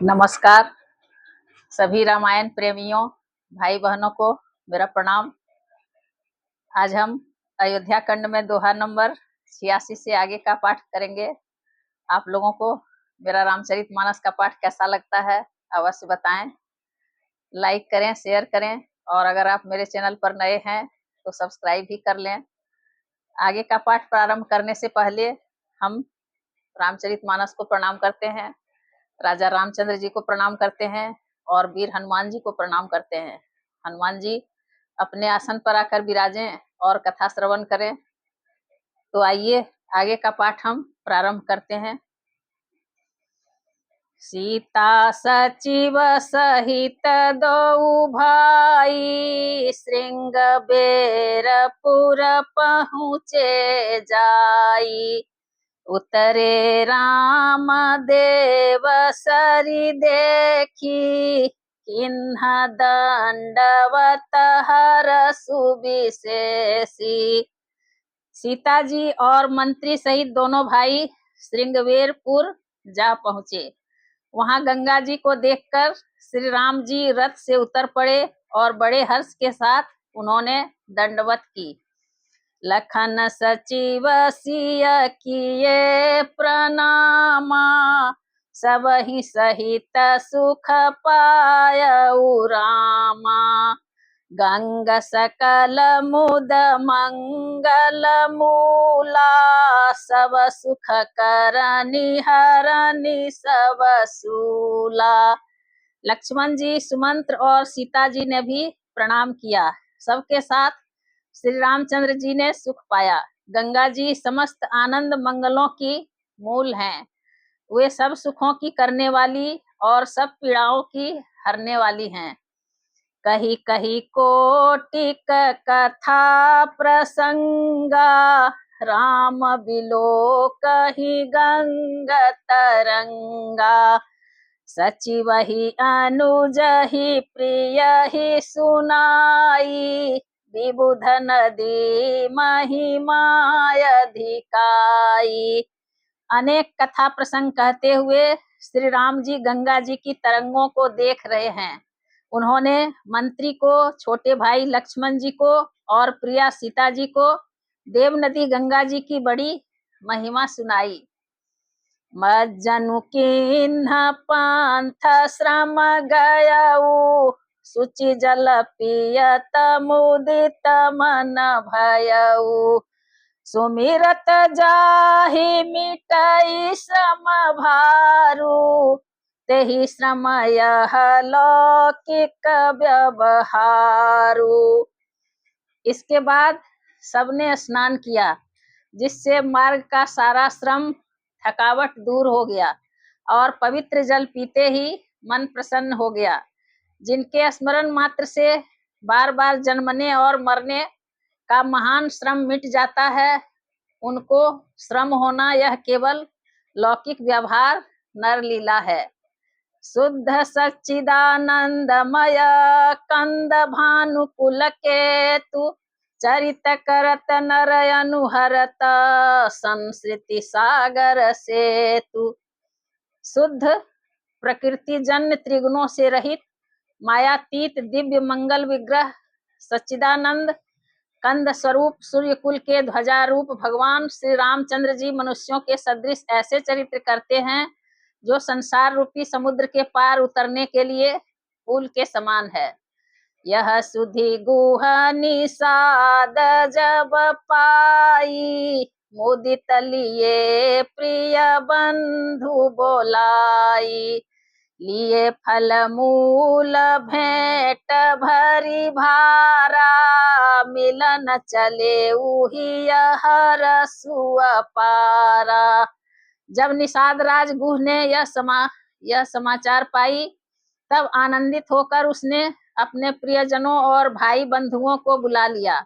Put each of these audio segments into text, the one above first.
नमस्कार। सभी रामायण प्रेमियों भाई बहनों को मेरा प्रणाम। आज हम अयोध्या कांड में दोहा नंबर 86 से आगे का पाठ करेंगे। आप लोगों को मेरा रामचरितमानस का पाठ कैसा लगता है अवश्य बताएं, लाइक करें, शेयर करें और अगर आप मेरे चैनल पर नए हैं तो सब्सक्राइब भी कर लें। आगे का पाठ प्रारंभ करने से पहले हम रामचरितमानस को प्रणाम करते हैं, राजा रामचंद्र जी को प्रणाम करते हैं और वीर हनुमान जी को प्रणाम करते हैं। हनुमान जी अपने आसन पर आकर विराजें और कथा श्रवण करें। तो आइए आगे का पाठ हम प्रारंभ करते हैं। सीता सचिव सहित दो भाई, श्रृंगबेरपुर पहुँचे जाई। उतरे राम देव सरी देखी, किन्ह दंडवत हरसु विशेषी। सीता जी और मंत्री सहित दोनों भाई श्रृंगबेरपुर जा पहुंचे। वहां गंगा जी को देखकर श्री राम जी रथ से उतर पड़े और बड़े हर्ष के साथ उन्होंने दंडवत की। लखन सचिव सिय किए प्रणामा, सबहि सहित सुख पायउ रामा। गंग सकल मुद मंगल मूला, सब सुख करनि हरनि सब सूला। लक्ष्मण जी, सुमंत्र और सीता जी ने भी प्रणाम किया। सबके साथ श्री रामचंद्र जी ने सुख पाया। गंगा जी समस्त आनंद मंगलों की मूल हैं। वे सब सुखों की करने वाली और सब पीड़ाओं की हरने वाली हैं। कही कही कोटिक कथा प्रसंगा, राम बिलो कही गंग तरंगा। सचिव ही अनुज ही प्रिय ही सुनाई, विबुध नदी महिमाय अधिकाई। अनेक कथा प्रसंग कहते हुए श्री राम जी गंगा जी की तरंगों को देख रहे हैं। उन्होंने मंत्री को, छोटे भाई लक्ष्मण जी को और प्रिया सीता जी को देव नदी गंगा जी की बड़ी महिमा सुनाई। मज्जनु किन्ह पंथ श्रम गयऊ, सुचि जल पियत मुदित मन भयऊ। सुमिरत जाहि मिटई श्रम भारू, तेहि श्रम यह लौकिक व्यवहारू। इसके बाद सबने स्नान किया, जिससे मार्ग का सारा श्रम थकावट दूर हो गया और पवित्र जल पीते ही मन प्रसन्न हो गया। जिनके स्मरण मात्र से बार बार जन्मने और मरने का महान श्रम मिट जाता है, उनको श्रम होना यह केवल लौकिक व्यवहार नर लीला है। शुद्ध सच्चिदानंदमय कंद भानुकुल केतु, चरित करत नर अनुहरत संस्कृति सागर सेतु। शुद्ध प्रकृति जन्य त्रिगुणों से रहित मायातीत दिव्य मंगल विग्रह सच्चिदानंद कंद स्वरूप सूर्यकुल के ध्वजारूप भगवान श्री रामचंद्र जी मनुष्यों के सदृश ऐसे चरित्र करते हैं जो संसार रूपी समुद्र के पार उतरने के लिए पुल के समान है। यह सुधि गुह निषाद जब पाई, मुदित लिए प्रिय बंधु बोलाई। लिए फल मूल भेंट भरी भारा, मिलन चले उही हरसु अपारा। जब निषाद राज गुह ने यह समाचार पाई, तब आनंदित होकर उसने अपने प्रियजनों और भाई बंधुओं को बुला लिया।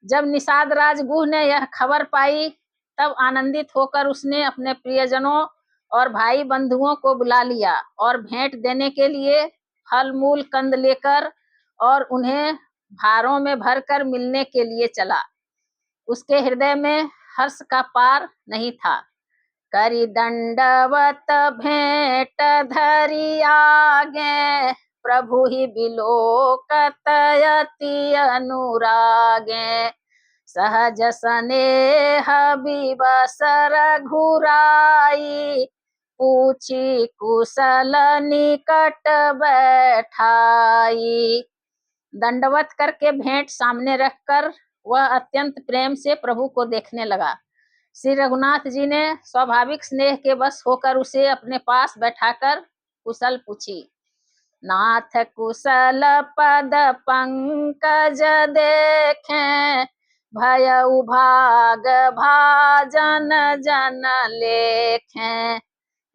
जब निषाद राज गुह ने यह खबर पाई, तब आनंदित होकर उसने अपने प्रियजनों और भाई बंधुओं को बुला लिया और भेंट देने के लिए फल मूल कंद लेकर और उन्हें भारों में भरकर मिलने के लिए चला। उसके हृदय में हर्ष का पार नहीं था। करि दंडवत भेंट धरि आगे, प्रभु ही बिलोकत अति अनुरागे। सहज स्नेह विवसर घुराई, पूछी कुशल निकट बैठाई। दंडवत करके भेंट सामने रखकर वह अत्यंत प्रेम से प्रभु को देखने लगा। श्री रघुनाथ जी ने स्वाभाविक स्नेह के बस होकर उसे अपने पास बैठाकर कुशल पूछी। नाथ कुशल पद पंकज देखें, भयउ भाग भाजन जन लेखें।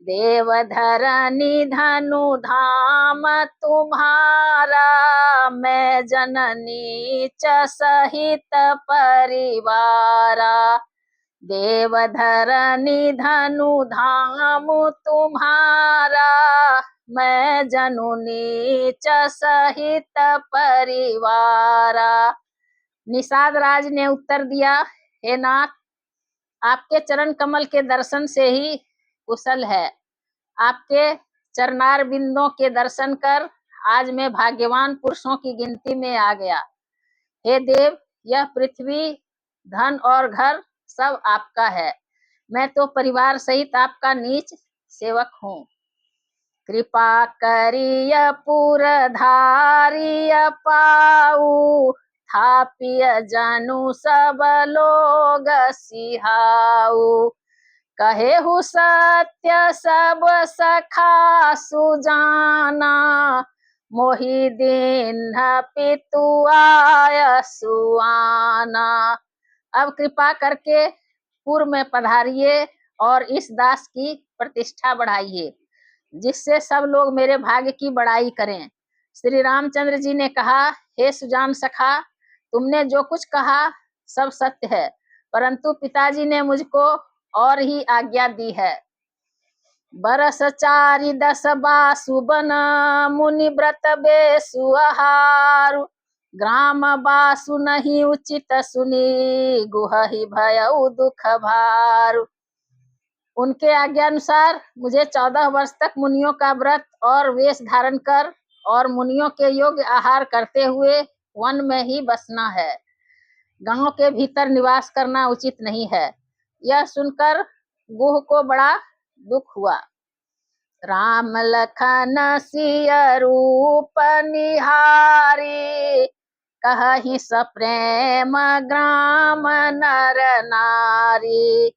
देवधरनी धनु धाम तुम्हारा, मैं जननी च सहित परिवारा। देवधरनी धनु धाम तुम्हारा, मैं जनुनी च सहित परिवारा। निषाद राज ने उत्तर दिया, हे नाथ, आपके चरण कमल के दर्शन से ही कुशल है। आपके चरणार बिंदों के दर्शन कर आज मैं भाग्यवान पुरुषों की गिनती में आ गया। हे देव, यह पृथ्वी, धन और घर सब आपका है। मैं तो परिवार सहित आपका नीच सेवक हूँ। कृपा करिय पुर धारिय पाऊ, थापिय जनु सब लोग सिहाऊ। कहेहु सत्य सब सखा सुजाना, मोहि दीन पितु आय सुआना। अब कृपा करके पूर्व में पधारिए और इस दास की प्रतिष्ठा बढ़ाइए, जिससे सब लोग मेरे भाग्य की बड़ाई करें। श्री रामचंद्र जी ने कहा, हे सुजान सखा, तुमने जो कुछ कहा सब सत्य है, परंतु पिताजी ने मुझको और ही आज्ञा दी है। बरस 4 10 बासु बन, मुनि व्रत बेसु आहारु। ग्राम बासु नहीं उचित सुनी, गुहहि भयउ दुख भारु। उनके आज्ञा अनुसार मुझे 14 वर्ष तक मुनियों का व्रत और वेश धारण कर और मुनियों के योग्य आहार करते हुए वन में ही बसना है। गांव के भीतर निवास करना उचित नहीं है। यह सुनकर गुह को बड़ा दुख हुआ। राम लखन सिय रूप निहारी, कहहि सप्रेम ग्राम नर नारी।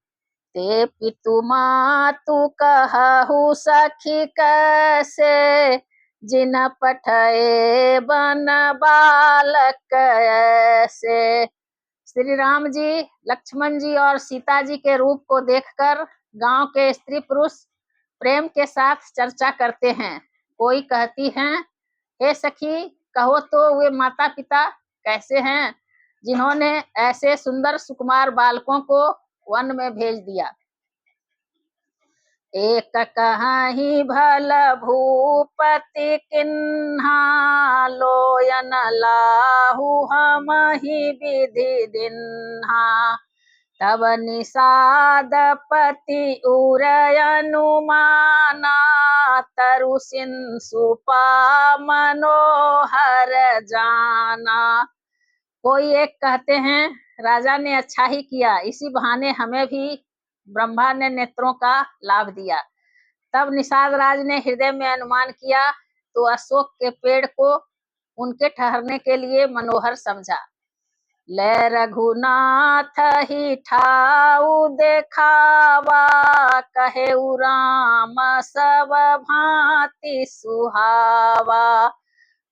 ते पितु मातु कहु सखी कैसे, जिन पठए बन बालक ऐसे। श्री राम जी, लक्ष्मण जी और सीता जी के रूप को देखकर गांव के स्त्री पुरुष प्रेम के साथ चर्चा करते हैं। कोई कहती हैं, हे सखी, कहो तो वे माता पिता कैसे हैं जिन्होंने ऐसे सुंदर सुकुमार बालकों को वन में भेज दिया। एक कहाही भल भूपति किन्हा, लोयन लाहु हम ही विधि दिन्हा। तब निषाद पति उरय अनुमाना, तरु सिंसुपा मनोहर जाना। कोई एक कहते हैं, राजा ने अच्छा ही किया, इसी बहाने हमें भी ब्रह्मा ने नेत्रों का लाभ दिया। तब निषाद राज ने हृदय में अनुमान किया तो अशोक के पेड़ को उनके ठहरने के लिए मनोहर समझा। ले रघुनाथ ही ठाऊ देखावा, कहे राम सब भांति सुहावा।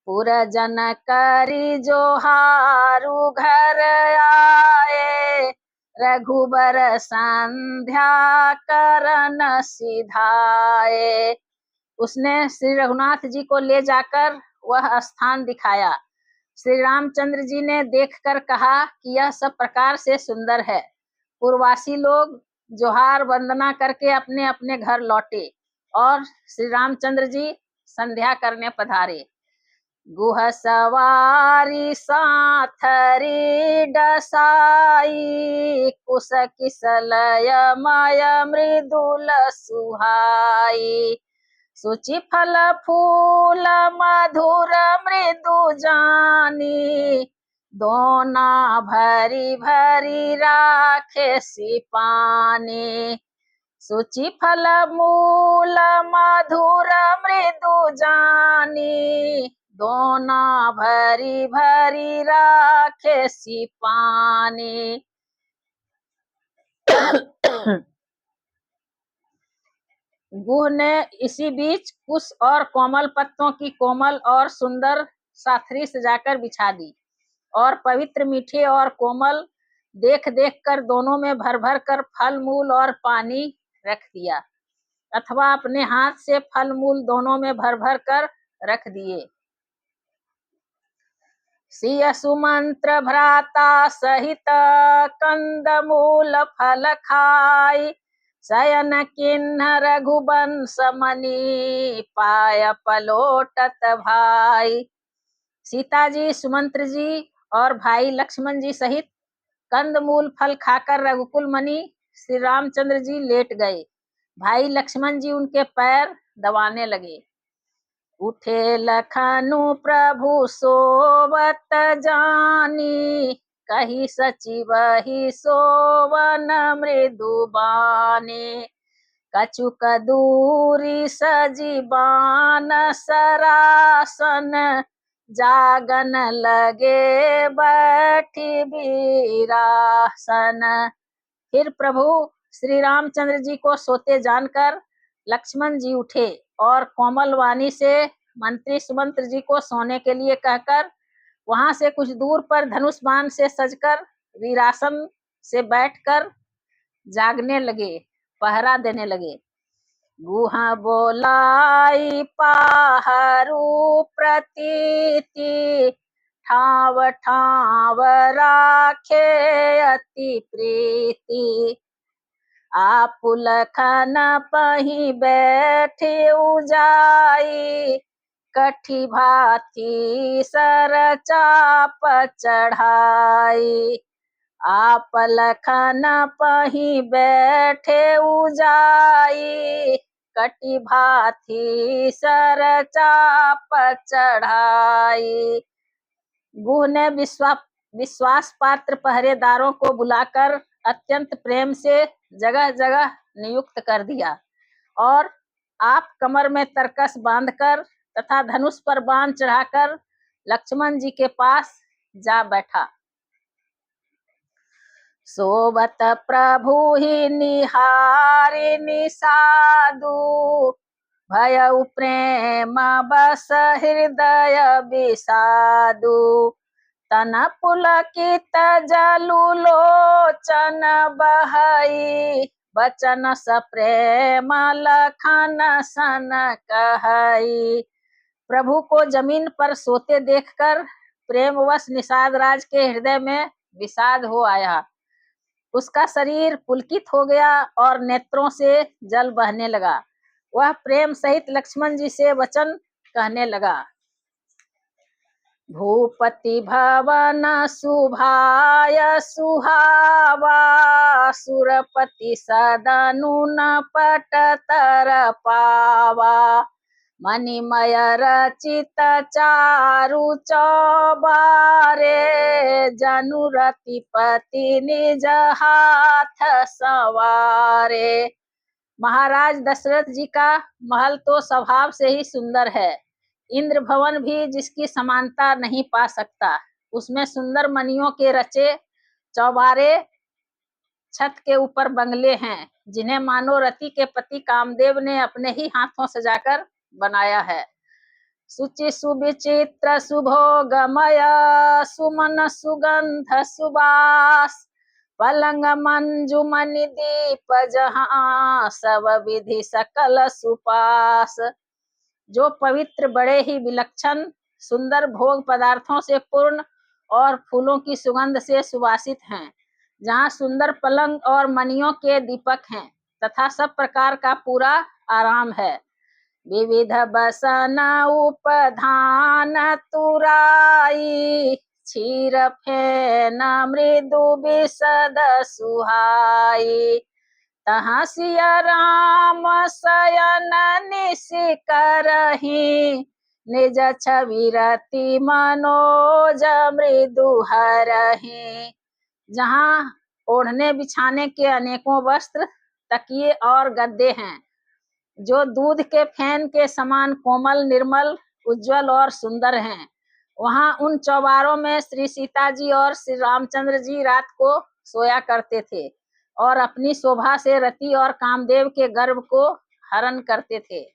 पुरजन करी जोहारु घर आए, रघुबर संध्या करन सिधाए। उसने श्री रघुनाथ जी को ले जाकर वह स्थान दिखाया। श्री रामचंद्र जी ने देखकर कहा कि यह सब प्रकार से सुंदर है। पूर्ववासी लोग जोहार वंदना करके अपने अपने घर लौटे और श्री रामचंद्र जी संध्या करने पधारे। गुह सवारी साथरी डसाई, कुश किसलय मय मृदुल सुहाई। सुचि फल फूल मधुर मृदु जानी, दोना भरी भरी राखे सी पानी। सुचि फल मूल मधुर मृदु जानी, दोना भरी भरी राखे सी पानी। गुह ने इसी बीच कुश और कोमल पत्तों की कोमल और सुंदर साथरी सजाकर बिछा दी और पवित्र मीठे और कोमल देख देख कर दोनों में भर भर कर फल मूल और पानी रख दिया, अथवा अपने हाथ से फल मूल दोनों में भर भर कर रख दिए। सिय सुमंत्र भ्राता सहित कंद मूल फल खाई, शयन किन्ह रघुवंश मणि पाय पलोटत भाई। सीता जी, सुमंत्र जी और भाई लक्ष्मण जी सहित कंदमूल फल खाकर रघुकुल मणि श्री रामचंद्र जी लेट गए। भाई लक्ष्मण जी उनके पैर दबाने लगे। उठे लखनु प्रभु सोवत जानी, कही सचिव ही सोवन मृदुबानी। कछुक दूरी सजीबान सरासन, जागन लगे बैठी बीरासन। फिर प्रभु श्री रामचंद्र जी को सोते जानकर लक्ष्मण जी उठे और कोमल वाणी से मंत्री सुमंत्र जी को सोने के लिए कहकर वहां से कुछ दूर पर धनुष बाण से सजकर वीरासन से बैठकर जागने लगे, पहरा देने लगे। गुहा बोलाई पाहरू प्रतीति, ठाव ठाव राखे अति प्रीति। आपुलखन पही बैठे उजाई, कठी भाती सर चाप चढ़ाई। आप लखन पही बैठे उजाई, कटी भाती सर चाप चढ़ाई। गुह ने विश्वास पात्र पहरेदारों को बुलाकर अत्यंत प्रेम से जगह जगह नियुक्त कर दिया और आप कमर में तरकस बांधकर तथा धनुष पर बाण चढ़ाकर लक्ष्मण जी के पास जा बैठा। सोबत प्रभु ही निहारि निसादु, भयउ प्रेम बस हृदय विषादु। तन पुलकित जलु लोचन बहई, बचन स प्रेम लखन सन कहई। प्रभु को जमीन पर सोते देखकर प्रेमवश निषाद राज के हृदय में विषाद हो आया। उसका शरीर पुलकित हो गया और नेत्रों से जल बहने लगा। वह प्रेम सहित लक्ष्मण जी से वचन कहने लगा। भूपति भवन सुभाय सुहावा, सुरपति सदनु न पट तर पावा। मणिमय रचित चारु चौबारे, जनु रतिपति निज हाथ संवारे। महाराज दशरथ जी का महल तो स्वभाव से ही सुंदर है, इंद्र भवन भी जिसकी समानता नहीं पा सकता। उसमें सुंदर मणियों के रचे चौबारे छत के ऊपर बंगले हैं, जिन्हें मानो रति के पति कामदेव ने अपने ही हाथों सजाकर बनाया है। सुचि सुविचित्र सुभोगमय, सुमन सुगंध सुबास। पलंग मंजुमणि दीप जहां, सब विधि सकल सुपास। जो पवित्र बड़े ही विलक्षण सुंदर भोग पदार्थों से पूर्ण और फूलों की सुगंध से सुवासित हैं, जहाँ सुंदर पलंग और मणियों के दीपक हैं तथा सब प्रकार का पूरा आराम है। विविध बसन उपधान तुराई, क्षीर फेन मृदु विशद सुहाई। तहाँ सिया राम शयन निशि करहि, निज छवि रति मनोज मृदु हरहि। जहाँ ओढ़ने बिछाने के अनेकों वस्त्र, तकिए और गद्दे हैं, जो दूध के फैन के समान कोमल, निर्मल, उज्जवल और सुंदर हैं, वहां उन चौबारों में श्री सीता जी और श्री रामचंद्र जी रात को सोया करते थे और अपनी शोभा से रति और कामदेव के गर्भ को हरण करते थे।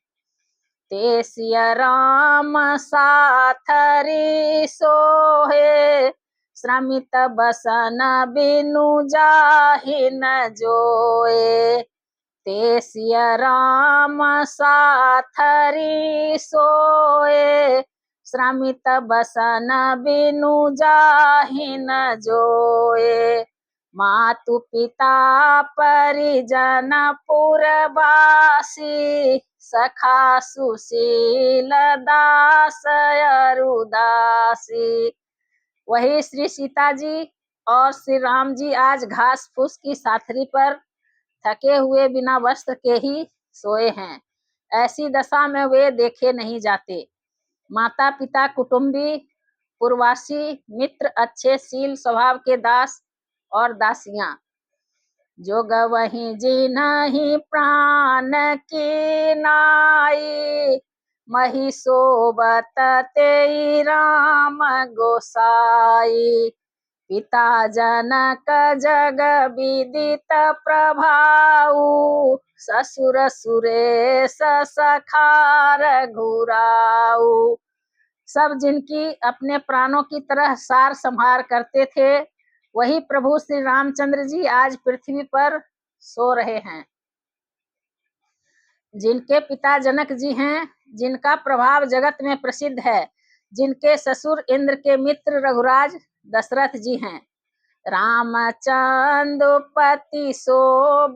ते सिया राम साथरी सोहे, श्रमित बसन बिनु जाहि न जोए। ते सिया राम साथरी सोए, श्रमित बसन बिनु जाहि न जोए। मातु पिता परिजन पुरवासी, सखा सुशील दास अरुदासी। वही श्री सीता जी और श्री राम जी आज घास फूस की साथरी पर थके हुए बिना वस्त्र के ही सोए हैं। ऐसी दशा में वे देखे नहीं जाते। माता पिता, कुटुंबी, पुरवासी, मित्र, अच्छे शील स्वभाव के दास और दासियां, जो गवहीं जिन्हि प्राण की नाई, मही सोबत तेई राम गोसाई। पिता जनक जग विदित प्रभाऊ, ससुर सुरेश सखार घुराऊ। सब जिनकी अपने प्राणों की तरह सार संभार करते थे, वही प्रभु श्री रामचंद्र जी आज पृथ्वी पर सो रहे हैं। जिनके पिता जनक जी हैं, जिनका प्रभाव जगत में प्रसिद्ध है, जिनके ससुर इंद्र के मित्र रघुराज दशरथ जी हैं, रामचंद्र पति सोब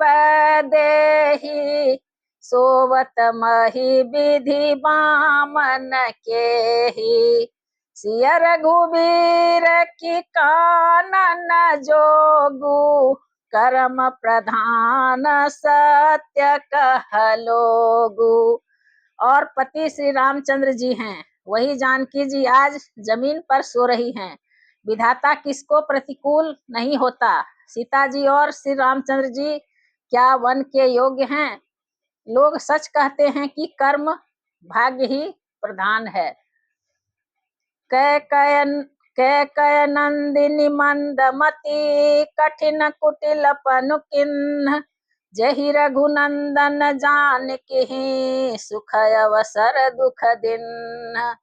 देहि, सोवत मही विधि बामन केहि। सिया रघुबीर की कानन जोगु, कर्म प्रधान सत्य कहलोगु। और पति श्री रामचंद्र जी हैं, वही जानकी जी आज जमीन पर सो रही हैं। विधाता किसको प्रतिकूल नहीं होता। सीता जी और श्री रामचंद्र जी क्या वन के योग्य हैं? लोग सच कहते हैं कि कर्म भाग्य ही प्रधान है। कैकय नंदिनी मंदमती, कठिन कुटिल पनुकिन्ह, जहि रघुनंदन जानकी, सुख अवसर दुख दिन।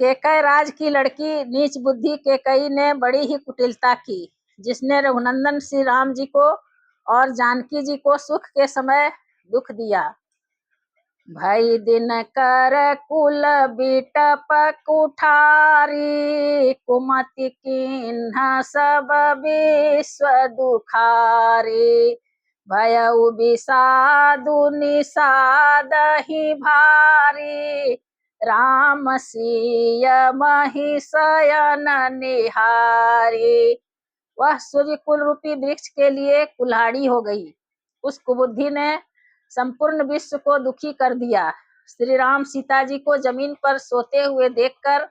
केकय राज की लड़की नीच बुद्धि केकई ने बड़ी ही कुटिलता की, जिसने रघुनंदन श्री राम जी को और जानकी जी को सुख के समय दुख दिया। भई दिन कर कुल बिटप कुठारी, कुमति किन्ह सब विश्व दुखारी। भयउ विषादु निषाद ही भारी, राम सिय मही शयन निहारी। वह सूर्य कुल रूपी वृक्ष के लिए कुल्हाड़ी हो गई। उस कुबुद्धि ने संपूर्ण विश्व को दुखी कर दिया। श्री राम सीता जी को जमीन पर सोते हुए देखकर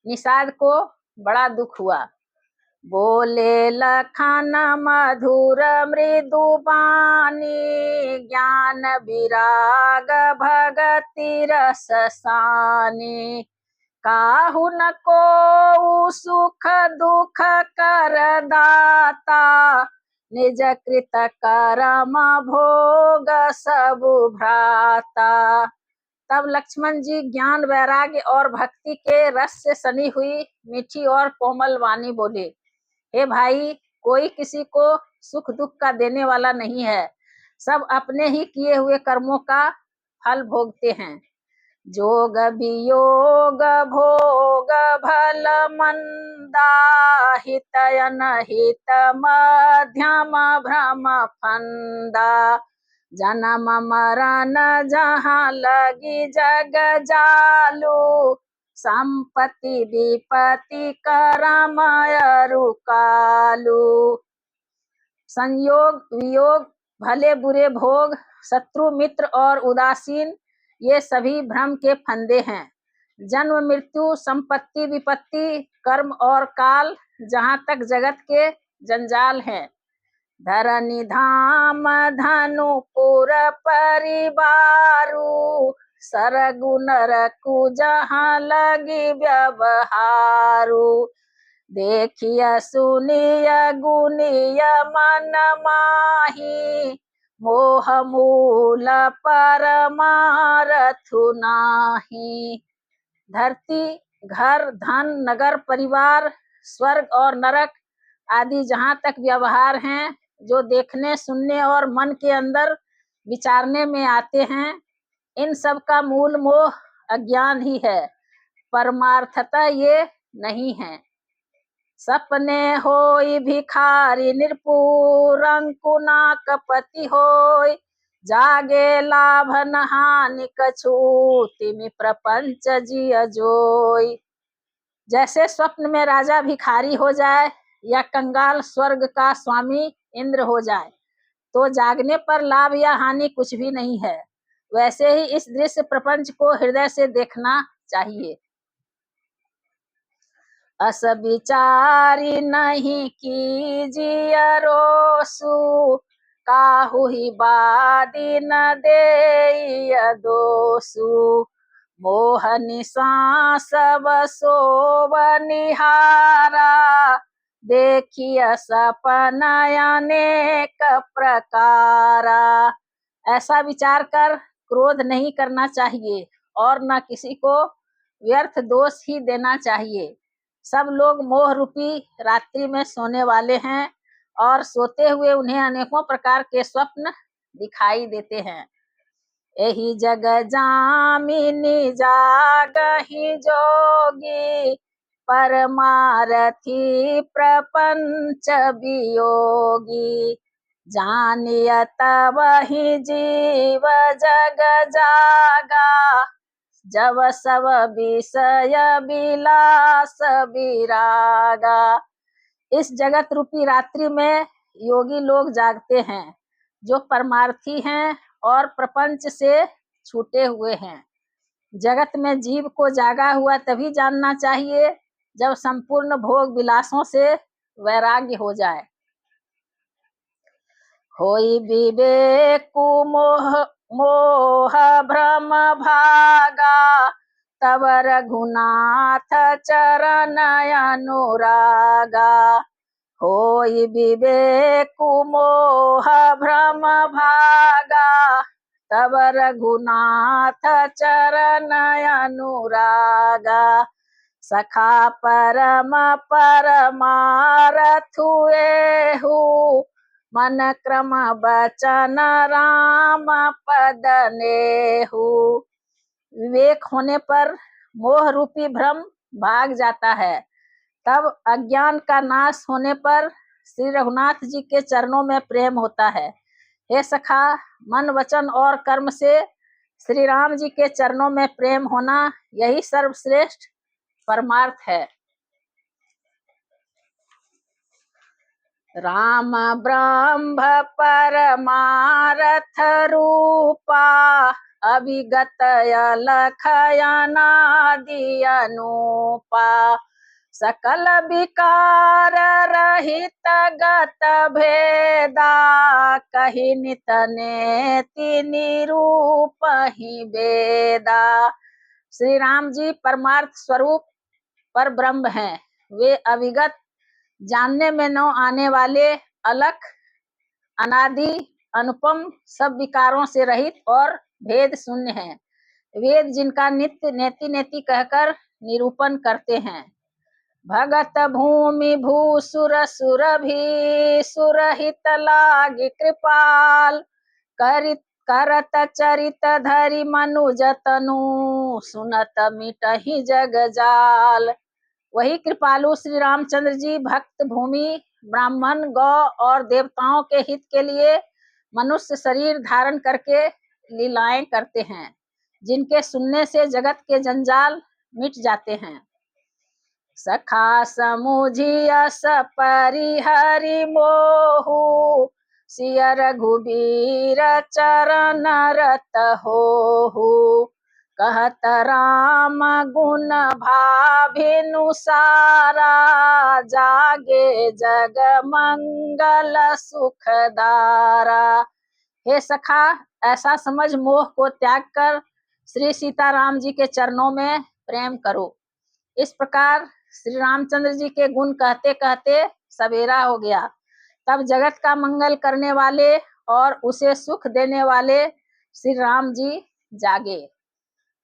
निषाद को बड़ा दुख हुआ। बोले लखन मधुर मृदु बानी, ज्ञान विराग भगति रस सानी। काहू न को सुख दुख कर दाता, निज कृत कर्म भोग सब भ्राता। तब लक्ष्मण जी ज्ञान, वैराग्य और भक्ति के रस से सनी हुई मीठी और कोमल वाणी बोले, हे भाई, कोई किसी को सुख दुख का देने वाला नहीं है। सब अपने ही किए हुए कर्मों का फल भोगते हैं। जोग वियोग भोग भल मंदा, हित अनहित मध्यम भ्रम फंदा। जन्म मरण जहाँ लगी जग जालू, संपत्ति विपत्ति करमय रुकालू। संयोग वियोग, भले बुरे भोग, शत्रु मित्र और उदासीन, ये सभी भ्रम के फंदे हैं। जन्म मृत्यु, संपत्ति विपत्ति, कर्म और काल, जहाँ तक जगत के जंजाल हैं। धरनी धाम धनुपुर परिवारू, सरगु नरकु जहाँ लगी व्यवहारू। देखिय सुनिय गुनिय मन माही, मोह मूल परमारथु नाही। धरती, घर, धन, नगर, परिवार, स्वर्ग और नरक आदि जहाँ तक व्यवहार हैं, जो देखने सुनने और मन के अंदर विचारने में आते हैं, इन सब का मूल मोह अज्ञान ही है, परमार्थता ये नहीं है। सपने होई भिखारी निरपुर, अंकुना कपति होय, जागे लाभ न हानि कछु, तिमि प्रपंच जिय जोय। जैसे स्वप्न में राजा भिखारी हो जाए या कंगाल स्वर्ग का स्वामी इंद्र हो जाए, तो जागने पर लाभ या हानि कुछ भी नहीं है। वैसे ही इस दृश्य प्रपंच को हृदय से देखना चाहिए। अस विचारी नहीं कीजिय रोसु, काहू ही बादी न देय दोसु। मोह निशा सब सोव निहारा, देखिय सपन अनेक प्रकारा। ऐसा विचार कर क्रोध नहीं करना चाहिए और न किसी को व्यर्थ दोष ही देना चाहिए। सब लोग मोह रूपी रात्रि में सोने वाले हैं और सोते हुए उन्हें अनेकों प्रकार के स्वप्न दिखाई देते हैं। यही जग जामिनी जागहि जोगी, परमारथी प्रपंच वियोगी। जानिय तबहि जीव जग जागा, जब सब विषय विलास विरागा। इस जगत रूपी रात्रि में योगी लोग जागते हैं, जो परमार्थी हैं और प्रपंच से छूटे हुए हैं। जगत में जीव को जागा हुआ तभी जानना चाहिए जब संपूर्ण भोग विलासों से वैराग्य हो जाए। होई विवेक मोह मोह भ्रम भागा, तब रघुनाथ चरण अनुरागा। होई विवेक मोह भ्रम भागा, तब रघुनाथ चरण अनुरागा। सखा परम परमारथु एहु, मन क्रम बचन राम पद नेहु। विवेक होने पर मोह रूपी भ्रम भाग जाता है, तब अज्ञान का नाश होने पर श्री रघुनाथ जी के चरणों में प्रेम होता है। हे सखा, मन वचन और कर्म से श्री राम जी के चरणों में प्रेम होना, यही सर्वश्रेष्ठ परमार्थ है। राम ब्रह्म परमारथ रूपा, अभिगत अलख अनादि अनूपा। सकल विकार रहित गत भेदा, कहि नित नेति निरूप ही वेदा। श्री राम जी परमार्थ स्वरूप पर ब्रह्म हैं। वे अविगत, जानने में न आने वाले, अलख, अनादि, अनुपम, सब विकारों से रहित और भेद शून्य हैं। वेद जिनका नित्य नेति नेति कहकर निरूपण करते हैं। भगत भूमि भूसुर सुर भी, सुरहित लागे कृपाल। करत चरित धरि मनुज तनु, सुनत मिटहि जग जाल। वही कृपालु श्री रामचंद्र जी भक्त भूमि, ब्राह्मण, गौ और देवताओं के हित के लिए मनुष्य शरीर धारण करके लीलाएं करते हैं, जिनके सुनने से जगत के जंजाल मिट जाते हैं। सखा समुझिया सपरिहरि मोहु, सिय रघुबीर चरण रत होहु। कहत राम गुण भाभिनु सारा, जागे जग मंगल सुखदारा। हे सखा, ऐसा समझ मोह को त्याग कर श्री सीताराम जी के चरणों में प्रेम करो। इस प्रकार श्री रामचंद्र जी के गुण कहते कहते सवेरा हो गया। तब जगत का मंगल करने वाले और उसे सुख देने वाले श्री राम जी जागे।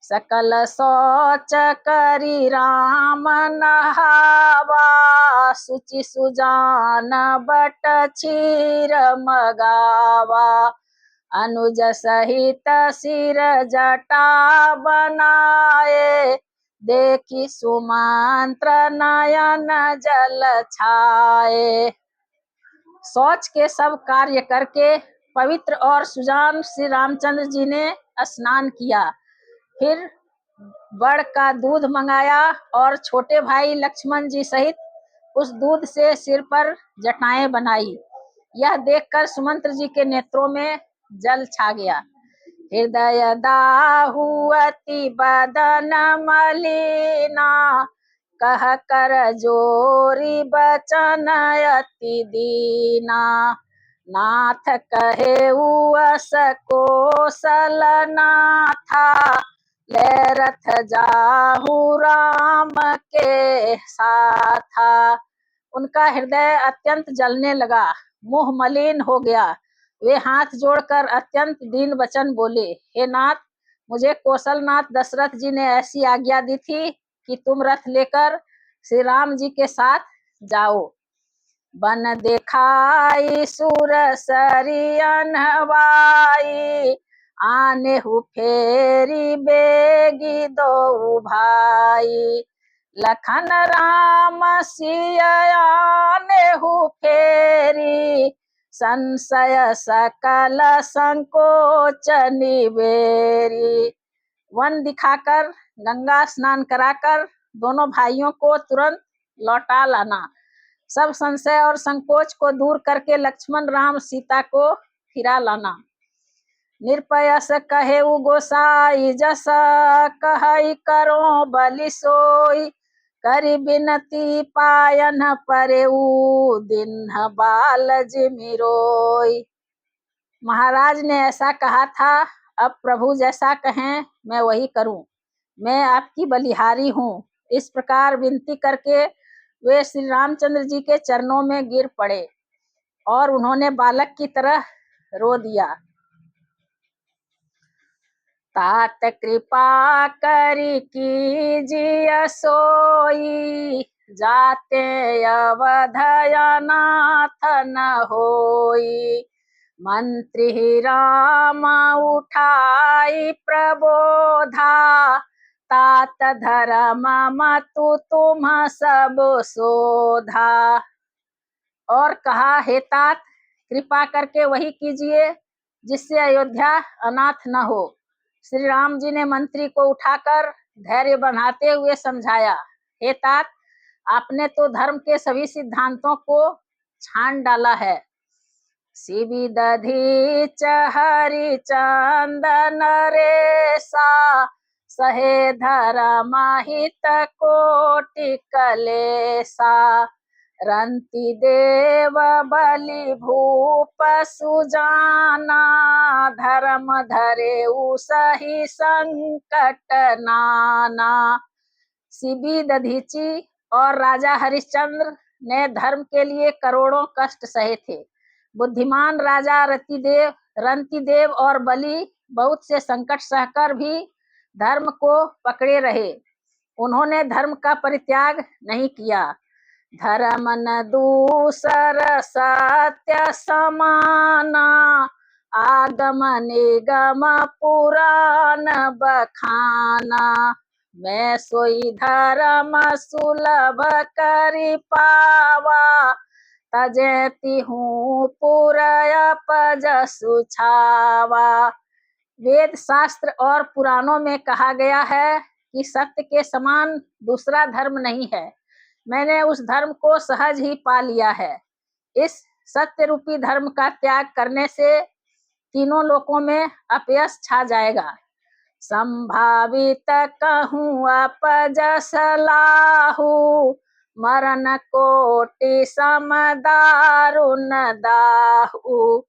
सकल सोच करी राम नहावा, सुचि सुजान बट क्षीर मगावा। अनुज सहित सिर जटा बनाए, देखी सुमंत्र नयन जल छाए। सोच के सब कार्य करके पवित्र और सुजान श्री रामचंद्र जी ने स्नान किया। फिर बड़ का दूध मंगाया और छोटे भाई लक्ष्मण जी सहित उस दूध से सिर पर जटाएं बनाई। यह देखकर सुमंत्र जी के नेत्रों में जल छा गया। हृदय दाहु अति बदन मलिना, कह कर जोरी बचन अति दीना। नाथ कहे उस कोसल नाथा, ले रथ जाहु राम के साथा। उनका हृदय अत्यंत जलने लगा, मुंह मलिन हो गया। वे हाथ जोड़कर अत्यंत दीन वचन बोले, हे नाथ, मुझे कौशलनाथ दशरथ जी ने ऐसी आज्ञा दी थी कि तुम रथ लेकर श्री राम जी के साथ जाओ। बन देखाई सुर सरियन हवाई, आने हु फेरी बेगी दो भाई। लखन राम सिय आने हु फेरी, संशय सकल संकोच निबेरी। वन दिखाकर गंगा स्नान कराकर दोनों भाइयों को तुरंत लौटा लाना। सब संशय और संकोच को दूर करके लक्ष्मण राम सीता को फिरा लाना। निर्पयस कहे उ गोसाई, जस कहई करो बलि सोई। करी बिनती पायन परेऊ, दिन बाल जिमिरोई। महाराज ने ऐसा कहा था, अब प्रभु जैसा कहें मैं वही करूं। मैं आपकी बलिहारी हूं। इस प्रकार विनती करके वे श्री रामचंद्र जी के चरणों में गिर पड़े और उन्होंने बालक की तरह रो दिया। तात कृपा करी कीजिए सोई, जाते अवधय नाथ न होई। मंत्री राम उठाई प्रबोधा, तात धर्म मतु तुम सब शोधा। और कहा, हे तात, कृपा करके वही कीजिए जिससे अयोध्या अनाथ न हो। श्री राम जी ने मंत्री को उठाकर धैर्य बढ़ाते हुए समझाया, हे तात, आपने तो धर्म के सभी सिद्धांतों को छान डाला है। शिवि दधीच हरि चंदन रेसा, सहे धर्म हित कोटि कलेसा। रंति देव बलि भूप सुजाना, धर्म धरे सही संकट नाना। शिबी दधीची और राजा हरिश्चंद्र ने धर्म के लिए करोड़ों कष्ट सहे थे। बुद्धिमान राजा रंतिदेव और बलि बहुत से संकट सहकर भी धर्म को पकड़े रहे। उन्होंने धर्म का परित्याग नहीं किया। धर्म न दूसर सत्य समाना, आगम निगम पुराण बखाना। मैं सोई धर्म सुलभ करि पावा, तजेति हूँ पुरयपजसु छावा। वेद शास्त्र और पुराणों में कहा गया है कि सत्य के समान दूसरा धर्म नहीं है। मैंने उस धर्म को सहज ही पा लिया है। इस सत्य रूपी धर्म का त्याग करने से तीनों लोकों में अपयश छा जाएगा। संभावित कहूँ अपजस लाहू, मरण कोटि सम दारुण दाहू।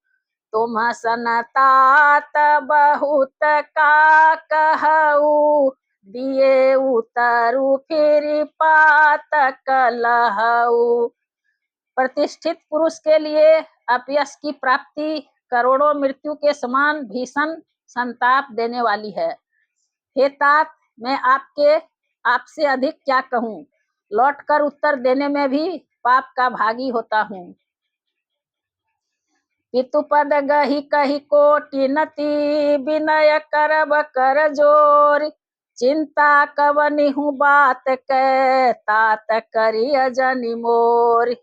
तुम सनतात बहुत का कहू, दिए उतरु फिर पातक लहऊ। प्रतिष्ठित पुरुष के लिए अपयश की प्राप्ति करोड़ों मृत्यु के समान भीषण संताप देने वाली है। हे तात, मैं आपसे अधिक क्या कहूँ। लौटकर उत्तर देने में भी पाप का भागी होता हूँ। पितुपद गही कही कोटि नति, विनय करब कर जोर। चिंता कवनि हूँ बात कै, तात करिय जनि मोर।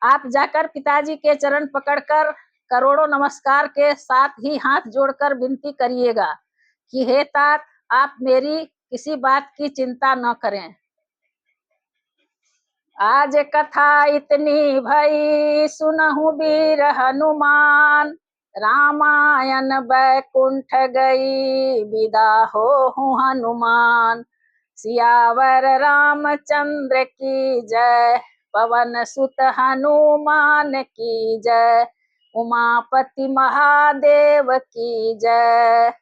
आप जाकर पिताजी के चरण पकड़कर करोड़ों नमस्कार के साथ ही हाथ जोड़कर विनती करिएगा कि हे तात, आप मेरी किसी बात की चिंता न करें। आज कथा इतनी भई, सुनहु वीर हनुमान। रामायण बैकुंठ गई, विदा होहु हनुमान। सियावर रामचंद्र की जय, पवन सुत हनुमान की जय। उमापति महादेव की जय।